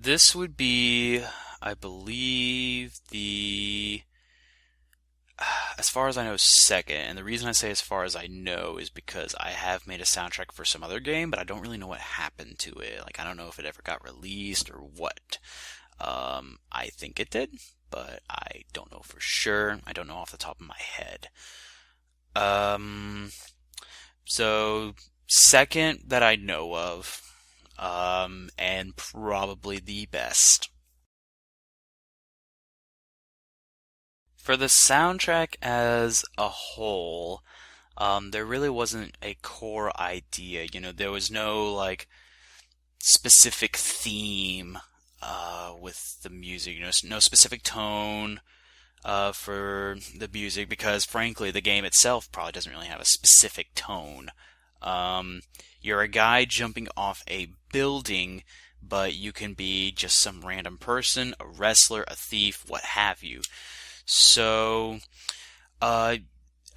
This would be, I believe, as far as I know, second. And the reason I say as far as I know is because I have made a soundtrack for some other game, but I don't really know what happened to it. Like, I don't know if it ever got released or what. I think it did, but I don't know for sure. I don't know off the top of my head. Um, so second that I know of, and probably the best. For the soundtrack as a whole, there really wasn't a core idea. There was no like specific theme with the music. No specific tone for the music because, frankly, the game itself probably doesn't really have a specific tone. Um, you're a guy jumping off a building, but you can be just some random person, a wrestler, a thief, what have you. So, uh,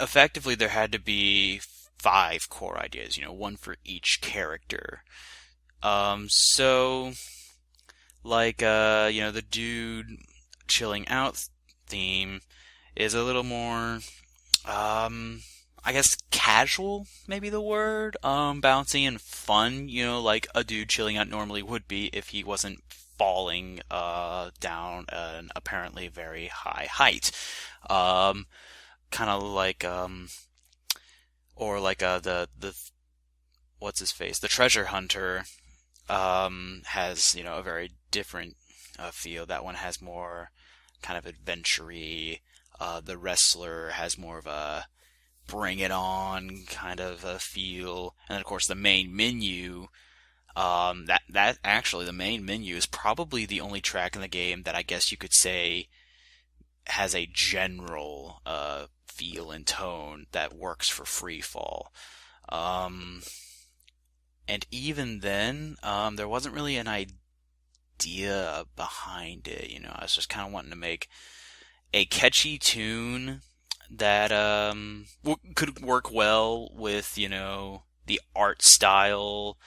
effectively, there had to be five core ideas, one for each character. So, like, the dude chilling out theme is a little more, I guess casual, maybe the word, bouncy and fun, like a dude chilling out normally would be if he wasn't falling, down an apparently very high height. Um, Kind of like, or like, what's his face? The treasure hunter, has, a very different, feel. That one has more kind of adventure-y. The wrestler has more of a bring it on kind of a feel. And then, of course, the main menu, that actually, the main menu is probably the only track in the game that I guess you could say has a general, feel and tone that works for Freefall. Um, and even then, there wasn't really an idea behind it. I was just kind of wanting to make a catchy tune that could work well with the art style,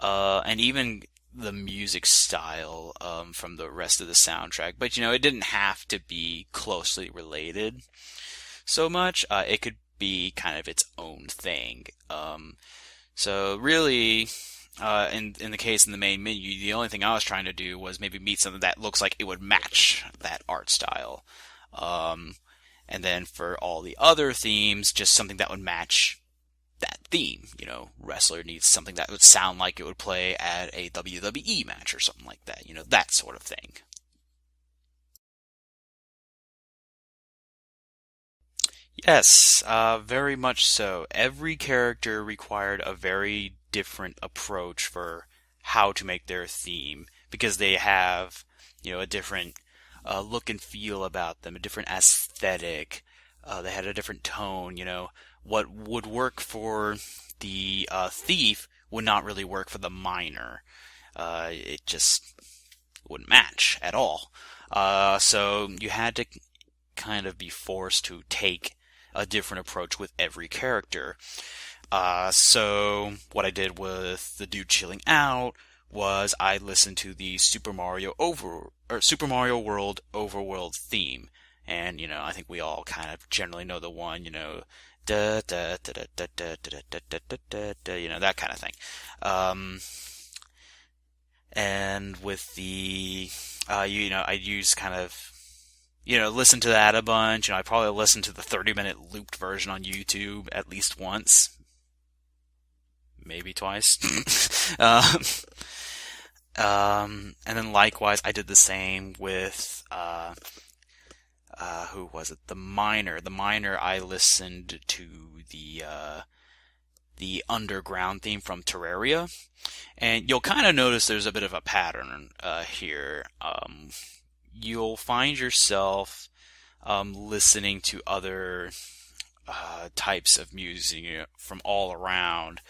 and even the music style, from the rest of the soundtrack. But it didn't have to be closely related so much. It could be kind of its own thing. So really, in the case in the main menu, the only thing I was trying to do was maybe meet something that looks like it would match that art style. Um, and then for all the other themes, just something that would match that theme. Wrestler needs something that would sound like it would play at a WWE match or something like that. That sort of thing. Yes, very much so. Every character required a very different approach for how to make their theme because they have, a different look and feel about them, a different aesthetic. They had a different tone. What would work for the thief would not really work for the miner. It just wouldn't match at all. So you had to kind of be forced to take a different approach with every character. So what I did with the dude chilling out was I listened to the Super Mario World overworld theme, and I think we all kind of generally know the one, da da da da da da da da da da da, that kind of thing. Um, and with the, I use kind of listen to that a bunch. I probably listened to the 30-minute looped version on YouTube at least once, maybe twice. And then likewise, I did the same with, who was it? The Miner. The Miner, I listened to the underground theme from Terraria. And you'll kind of notice there's a bit of a pattern, here. You'll find yourself, listening to other, types of music, from all around,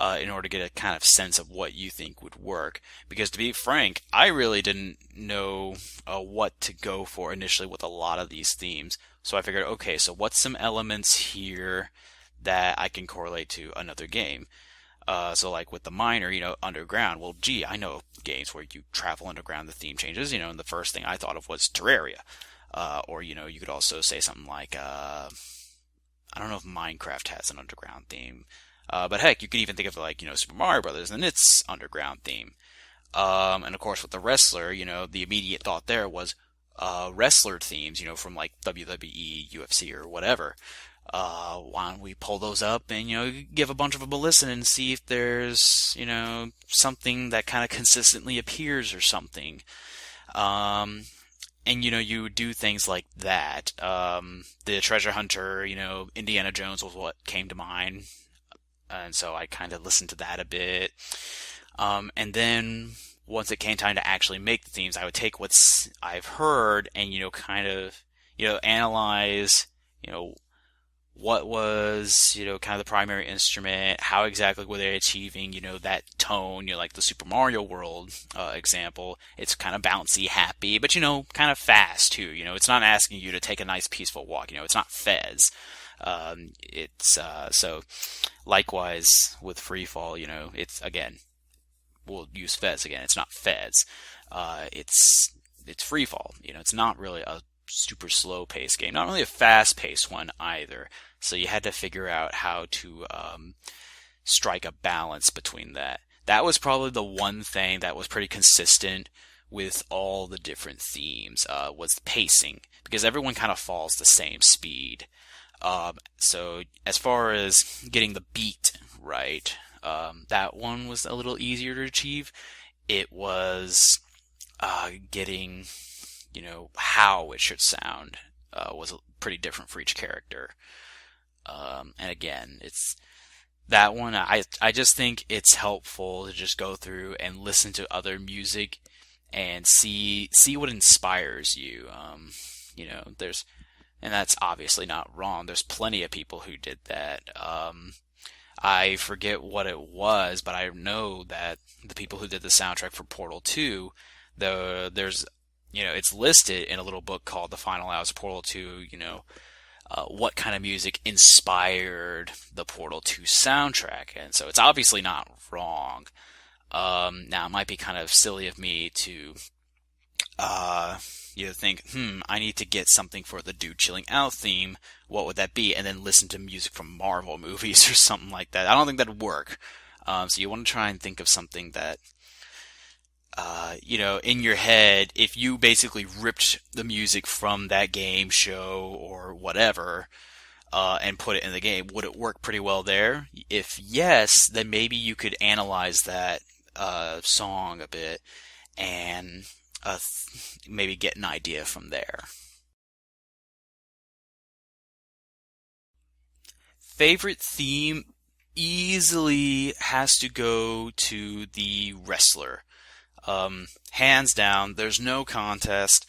in order to get a kind of sense of what you think would work. Because to be frank, I really didn't know, what to go for initially with a lot of these themes. So I figured, okay, so what's some elements here that I can correlate to another game? So like with the miner, underground. Well, gee, I know games where you travel underground, the theme changes. And the first thing I thought of was Terraria. Or you could also say something like I don't know if Minecraft has an underground theme, but heck, you could even think of like Super Mario Brothers and its underground theme. And of course, with the wrestler, the immediate thought there was wrestler themes, from like WWE, UFC, or whatever. Why don't we pull those up and give a bunch of them a listen and see if there's something that kind of consistently appears or something. And you would do things like that. The treasure hunter, Indiana Jones was what came to mind, and so I kind of listened to that a bit. And then once it came time to actually make the themes, I would take what I've heard and kind of analyze what was kind of the primary instrument, how exactly were they achieving that tone, like the Super Mario World example. It's kind of bouncy, happy, but kind of fast too. It's not asking you to take a nice peaceful walk. It's not Fez. It's so likewise with Freefall. It's again, we'll use Fez again. It's not Fez. It's Freefall. It's not really a super slow paced game, not really a fast paced one either. So you had to figure out how to strike a balance between that. That was probably the one thing that was pretty consistent with all the different themes, was the pacing, because everyone kind of falls the same speed. So as far as getting the beat right, that one was a little easier to achieve. It was getting how it should sound was pretty different for each character. And again, it's that one. I just think it's helpful to just go through and listen to other music and see what inspires you. And that's obviously not wrong. There's plenty of people who did that. I forget what it was, but I know that the people who did the soundtrack for Portal 2, there's it's listed in a little book called The Final Hours of Portal 2, what kind of music inspired the Portal 2 soundtrack. And so it's obviously not wrong. Now, it might be kind of silly of me to think, I need to get something for the Dude Chilling Out theme. What would that be? And then listen to music from Marvel movies or something like that. I don't think that'd work. So you want to try and think of something that in your head, if you basically ripped the music from that game, show, or whatever, and put it in the game, would it work pretty well there? If yes, then maybe you could analyze that song a bit and maybe get an idea from there. Favorite theme easily has to go to the wrestler. Hands down, there's no contest.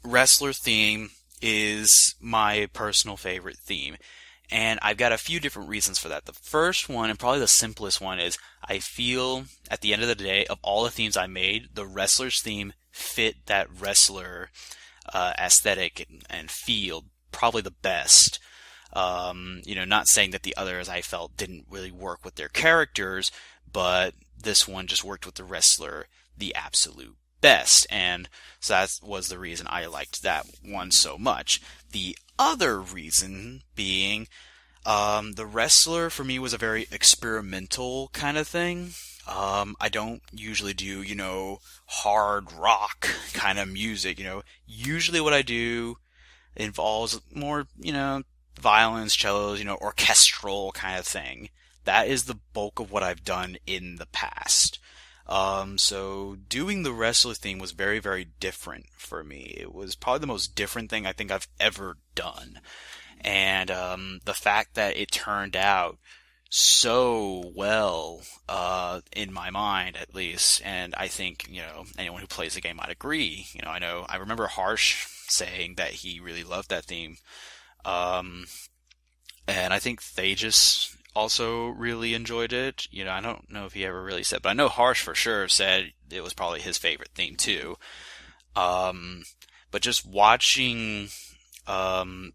Wrestler theme is my personal favorite theme. And I've got a few different reasons for that. The first one, and probably the simplest one, is I feel at the end of the day, of all the themes I made, the wrestler's theme fit that wrestler aesthetic and feel probably the best. Not saying that the others I felt didn't really work with their characters, but this one just worked with the wrestler the absolute best, and so that was the reason I liked that one so much. The other reason being, the wrestler for me was a very experimental kind of thing. I don't usually do, hard rock kind of music, Usually what I do involves more, violins, cellos, orchestral kind of thing. That is the bulk of what I've done in the past. So doing the wrestler theme was very, very different for me. It was probably the most different thing I think I've ever done. And the fact that it turned out so well, in my mind at least, and I think, anyone who plays the game might agree. I remember Harsh saying that he really loved that theme. And I think Thagus also really enjoyed it. I don't know if he ever really said, but I know Harsh for sure said it was probably his favorite theme too. But just watching, or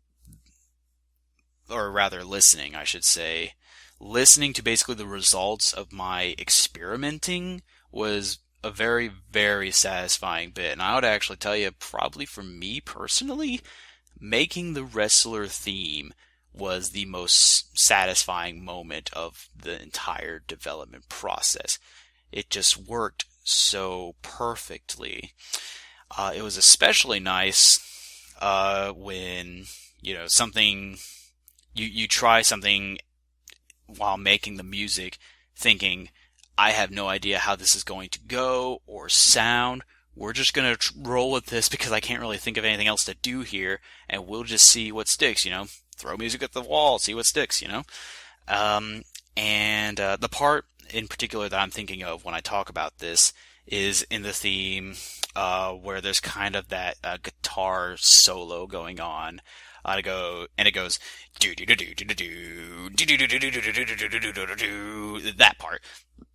rather listening, I should say, listening to basically the results of my experimenting was a very, very satisfying bit. And I would actually tell you, probably for me personally, making the wrestler theme was the most satisfying moment of the entire development process. It just worked so perfectly. It was especially nice when, something, you try something while making the music, thinking, I have no idea how this is going to go or sound. We're just going to roll with this because I can't really think of anything else to do here, and we'll just see what sticks, throw music at the wall, see what sticks, the part in particular that I'm thinking of when I talk about this is in the theme where there's kind of that guitar solo going on. It goes that part.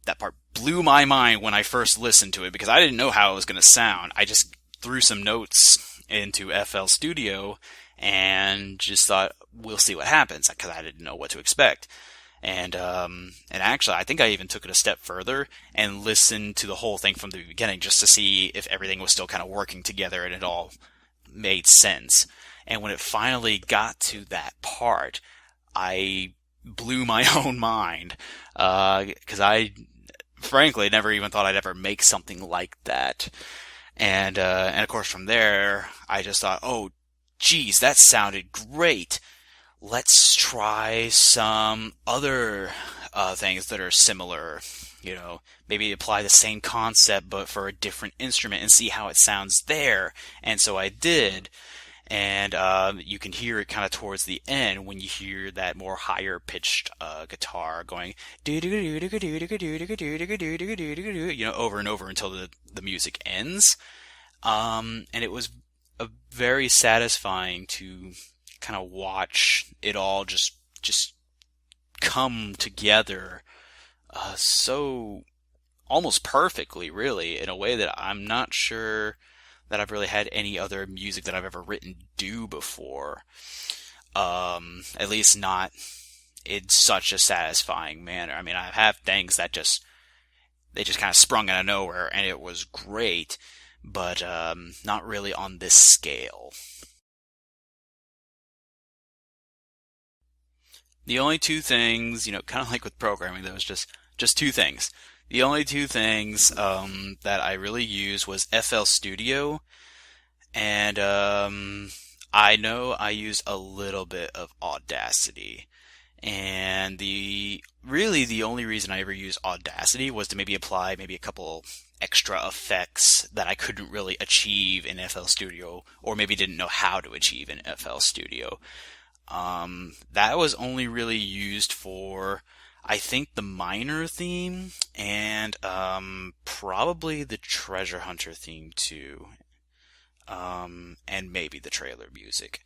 That part blew my mind when I first listened to it because I didn't know how it was going to sound. I just threw some notes into FL Studio and just thought, we'll see what happens, because I didn't know what to expect. And actually, I think I even took it a step further and listened to the whole thing from the beginning just to see if everything was still kind of working together and it all made sense. And when it finally got to that part, I blew my own mind, because I frankly never even thought I'd ever make something like that. And of course from there, I just thought, oh, geez, that sounded great. Let's try some other things that are similar. Maybe apply the same concept but for a different instrument and see how it sounds there. And so I did. And you can hear it kind of towards the end when you hear that more higher pitched guitar going over and over until the music ends. And it was very satisfying to kind of watch it all just come together so almost perfectly, really, in a way that I'm not sure that I've really had any other music that I've ever written do before. At least not in such a satisfying manner. I mean, I have things that they just kind of sprung out of nowhere and it was great, but not really on this scale. The only two things, kind of like with programming, there was just two things. The only two things that I really used was FL Studio, and I know I used a little bit of Audacity. And the only reason I ever used Audacity was to maybe apply a couple extra effects that I couldn't really achieve in FL Studio, or maybe didn't know how to achieve in FL Studio. That was only really used for, I think, the minor theme and probably the Treasure Hunter theme too, and maybe the trailer music.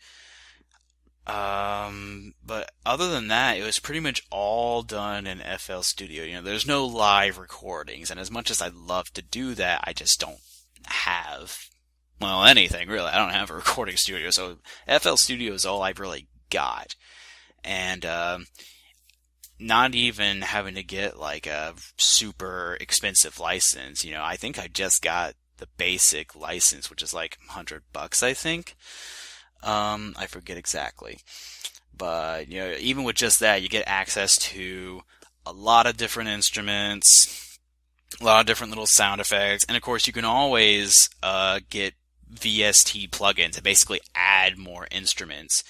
But other than that, it was pretty much all done in FL Studio. There's no live recordings, and as much as I'd love to do that, I just don't have, anything really. I don't have a recording studio, so FL Studio is all I've really got. And not even having to get like a super expensive license. I think I just got the basic license, which is like $100, I think. I forget exactly. But, even with just that, you get access to a lot of different instruments, a lot of different little sound effects, and of course you can always get VST plugins to basically add more instruments.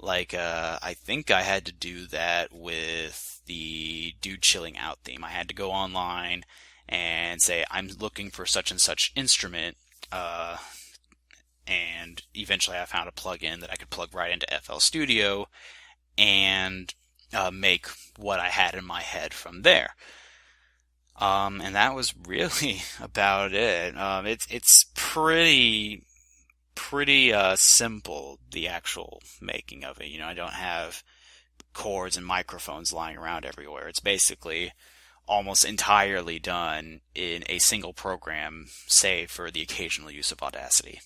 Like, I think I had to do that with the Dude Chilling Out theme. I had to go online and say, I'm looking for such and such instrument, and eventually I found a plugin that I could plug right into FL Studio and make what I had in my head from there. And that was really about it. It's pretty simple, the actual making of it. I don't have cords and microphones lying around everywhere. It's basically almost entirely done in a single program, save for the occasional use of Audacity.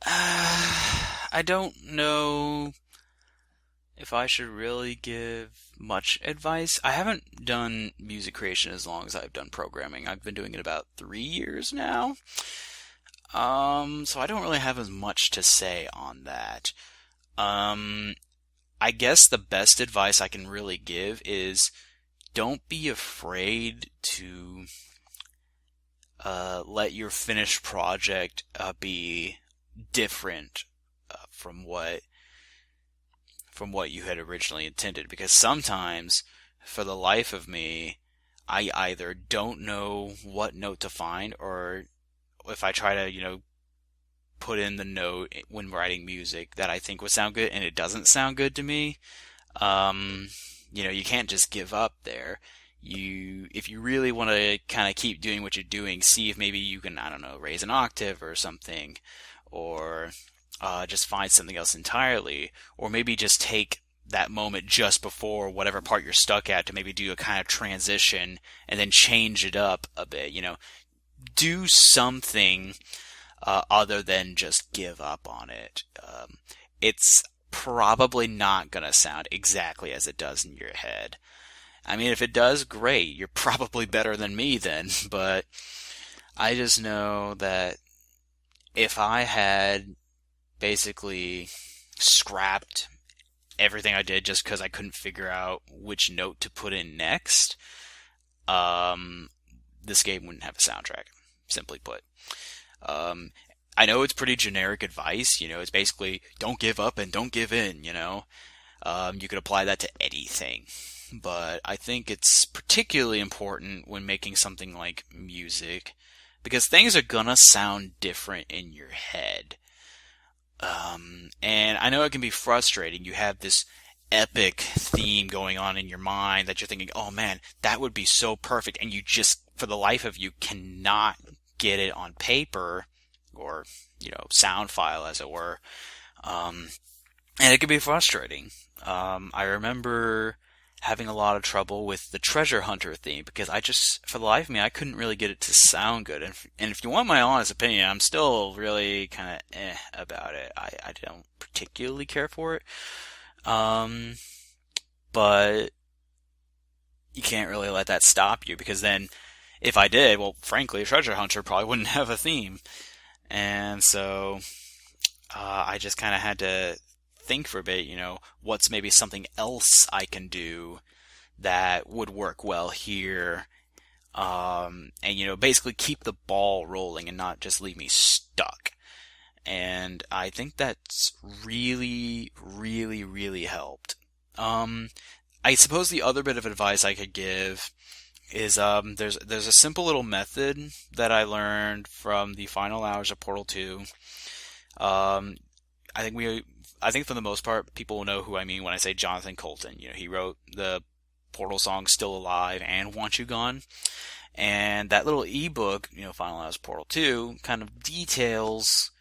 I don't know if I should really give much advice, I haven't done music creation as long as I've done programming. I've been doing it about 3 years now. So I don't really have as much to say on that. Um, I guess the best advice I can really give is don't be afraid to let your finished project be different from what you had originally intended. Because sometimes, for the life of me, I either don't know what note to find, or if I try to, put in the note when writing music that I think would sound good and it doesn't sound good to me, you can't just give up there. If you really want to kind of keep doing what you're doing, see if maybe you can, I don't know, raise an octave or something, or just find something else entirely, or maybe just take that moment just before whatever part you're stuck at to maybe do a kind of transition and then change it up a bit, do something other than just give up on it. It's probably not going to sound exactly as it does in your head. I mean, if it does, great. You're probably better than me then, but I just know that if I had basically scrapped everything I did just because I couldn't figure out which note to put in next, this game wouldn't have a soundtrack, simply put. I know it's pretty generic advice, it's basically don't give up and don't give in, you could apply that to anything. But I think it's particularly important when making something like music, because things are gonna sound different in your head. And I know it can be frustrating. You have this epic theme going on in your mind that you're thinking, oh man, that would be so perfect, and you just, for the life of you, cannot get it on paper or, sound file, as it were. And it can be frustrating. I remember having a lot of trouble with the Treasure Hunter theme because for the life of me, I couldn't really get it to sound good. And if you want my honest opinion, I'm still really kind of about it. I don't particularly care for it. But you can't really let that stop you, because then if I did, well, frankly, Treasure Hunter probably wouldn't have a theme. And so I just kind of had to think for a bit, what's maybe something else I can do that would work well here, and basically keep the ball rolling and not just leave me stuck. And I think that's really, really, really helped. I suppose the other bit of advice I could give is there's a simple little method that I learned from the final hours of Portal 2. I think for the most part, people will know who I mean when I say Jonathan Coulton. He wrote the Portal songs Still Alive and Want You Gone. And that little ebook, Final Hours Portal 2, kind of details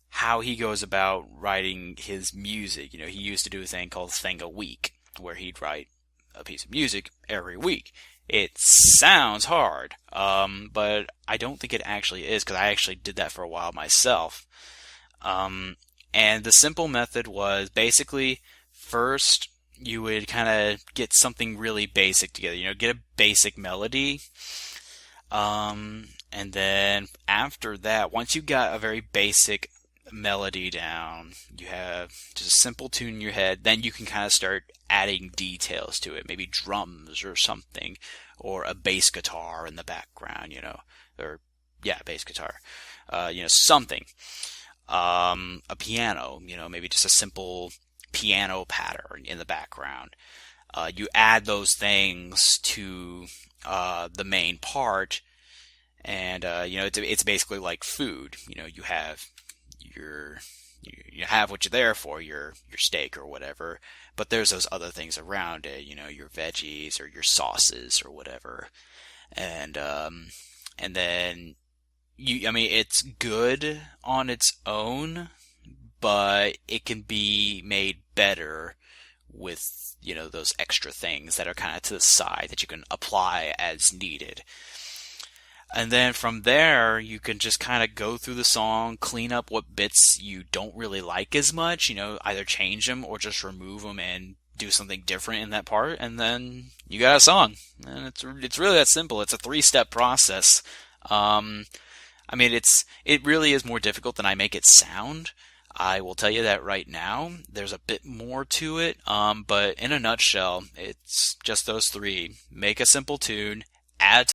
how he goes about writing his music. He used to do a thing called Thing a Week, where he'd write a piece of music every week. It sounds hard, but I don't think it actually is, because I actually did that for a while myself. And the simple method was basically, first you would kind of get something really basic together, get a basic melody. And then after that, once you got a very basic melody down, you have just a simple tune in your head, then you can kind of start adding details to it, maybe drums or something, or a bass guitar in the background, bass guitar, something. A piano, maybe just a simple piano pattern in the background. You add those things to the main part, and it's basically like food. You have you have what you're there for, your steak or whatever, but there's those other things around it, your veggies or your sauces or whatever, and then it's good on its own, but it can be made better with, those extra things that are kind of to the side that you can apply as needed. And then from there, you can just kind of go through the song, clean up what bits you don't really like as much, either change them or just remove them and do something different in that part, and then you got a song. And it's really that simple. It's a 3-step process. It really is more difficult than I make it sound. I will tell you that right now. There's a bit more to it, but in a nutshell, it's just those three. Make a simple tune, add